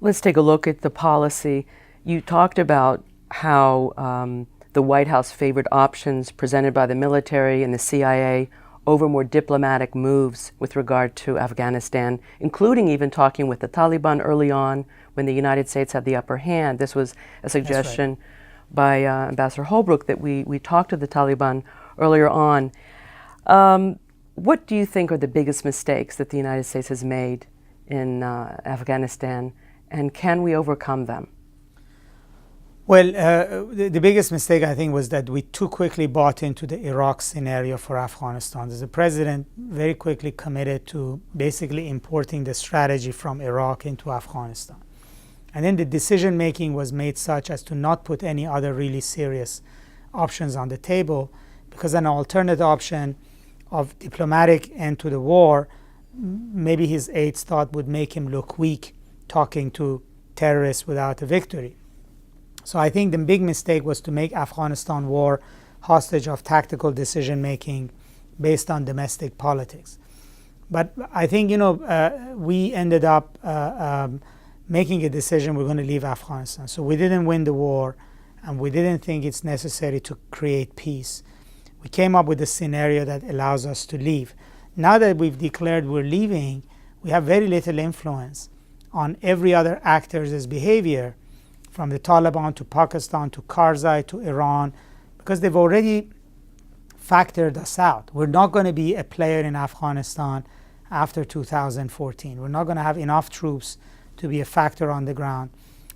Let's take a look at the policy. You talked about how the White House favored options presented by the military and the CIA over more diplomatic moves with regard to Afghanistan, including even talking with the Taliban early on when the United States had the upper hand. This was a suggestion by Ambassador Holbrooke that we talked to the Taliban earlier on. What do you think are the biggest mistakes that the United States has made in Afghanistan, and can we overcome them? Well, the biggest mistake, I think, was that we too quickly bought into the Iraq scenario for Afghanistan. The president very quickly committed to basically importing the strategy from Iraq into Afghanistan. And then the decision-making was made such as to not put any other really serious options on the table, because an alternate option of diplomatic end to the war, maybe his aides thought would make him look weak talking to terrorists without a victory. So I think the big mistake was to make Afghanistan war hostage of tactical decision-making based on domestic politics. But I think, we ended up making a decision we're going to leave Afghanistan. So we didn't win the war, and we didn't think it's necessary to create peace. We came up with a scenario that allows us to leave. Now that we've declared we're leaving, we have very little influence on every other actor's behavior, from the Taliban to Pakistan to Karzai to Iran, because they've already factored us out. We're not going to be a player in Afghanistan after 2014. We're not going to have enough troops to be a factor on the ground.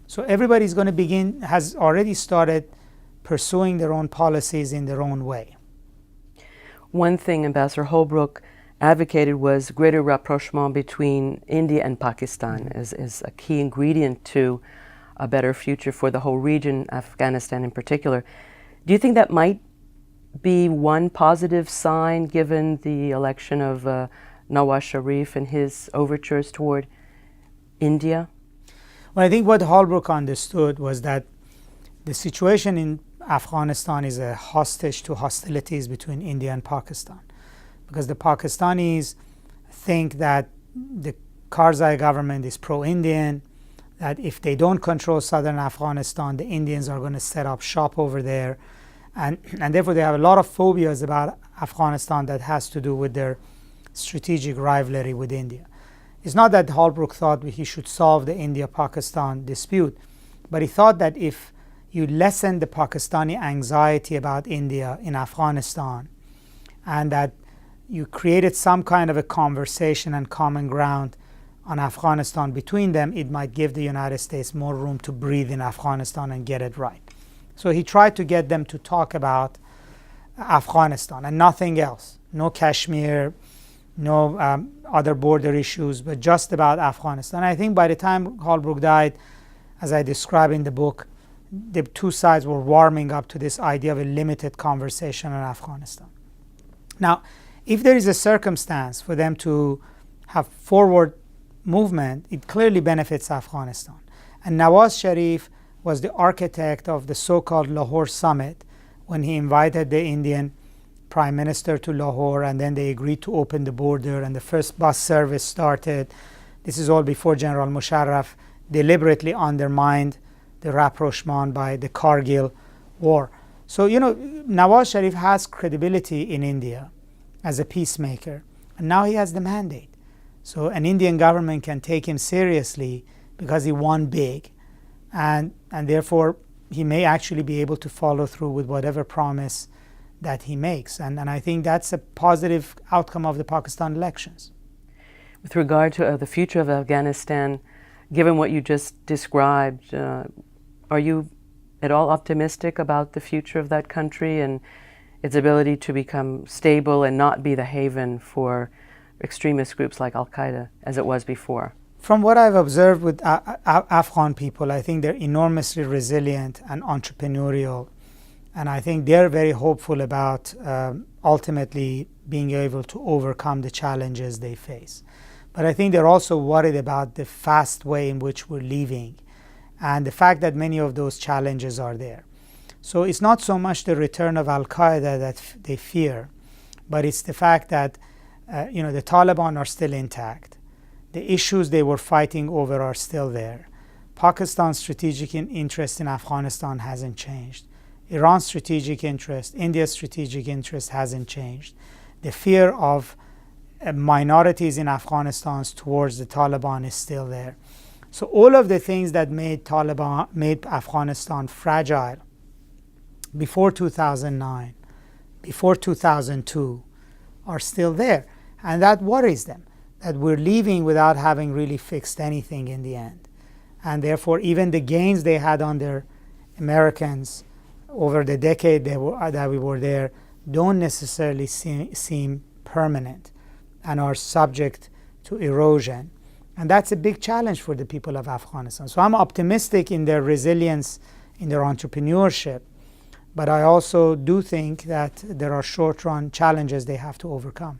So everybody's going to has already started pursuing their own policies in their own way. One thing Ambassador Holbrooke advocated was greater rapprochement between India and Pakistan as a key ingredient to a better future for the whole region, Afghanistan in particular. Do you think that might be one positive sign given the election of Nawaz Sharif and his overtures toward India? Well, I think what Holbrooke understood was that the situation in Afghanistan is a hostage to hostilities between India and Pakistan, because the Pakistanis think that the Karzai government is pro-Indian, that if they don't control southern Afghanistan, the Indians are going to set up shop over there. And therefore, they have a lot of phobias about Afghanistan that has to do with their strategic rivalry with India. It's not that Holbrooke thought he should solve the India-Pakistan dispute, but he thought that if you lessen the Pakistani anxiety about India in Afghanistan, and that you created some kind of a conversation and common ground on Afghanistan between them, it might give the United States more room to breathe in Afghanistan and get it right. So he tried to get them to talk about Afghanistan and nothing else. No Kashmir, no other border issues, but just about Afghanistan. I think by the time Holbrooke died, as I describe in the book, the two sides were warming up to this idea of a limited conversation on Afghanistan. Now, if there is a circumstance for them to have forward movement, it clearly benefits Afghanistan. And Nawaz Sharif was the architect of the so-called Lahore summit when he invited the Indian prime minister to Lahore, and then they agreed to open the border and the first bus service started. This is all before General Musharraf deliberately undermined the rapprochement by the Kargil war. So, Nawaz Sharif has credibility in India as a peacemaker, and now he has the mandate. So an Indian government can take him seriously because he won big, and therefore he may actually be able to follow through with whatever promise that he makes. And I think that's a positive outcome of the Pakistan elections. With regard to the future of Afghanistan, given what you just described, are you at all optimistic about the future of that country and its ability to become stable and not be the haven for extremist groups like Al-Qaeda as it was before? From what I've observed with Afghan people, I think they're enormously resilient and entrepreneurial. And I think they're very hopeful about ultimately being able to overcome the challenges they face. But I think they're also worried about the fast way in which we're leaving and the fact that many of those challenges are there. So it's not so much the return of Al-Qaeda that they fear, but it's the fact that the Taliban are still intact. The issues they were fighting over are still there. Pakistan's strategic interest in Afghanistan hasn't changed. Iran's strategic interest, India's strategic interest hasn't changed. The fear of minorities in Afghanistan towards the Taliban is still there. So all of the things that made Afghanistan fragile before 2009, before 2002, are still there. And that worries them, that we're leaving without having really fixed anything in the end. And therefore, even the gains they had under Americans over the decade that we were there don't necessarily seem permanent and are subject to erosion. And that's a big challenge for the people of Afghanistan. So I'm optimistic in their resilience, in their entrepreneurship, but I also do think that there are short-run challenges they have to overcome.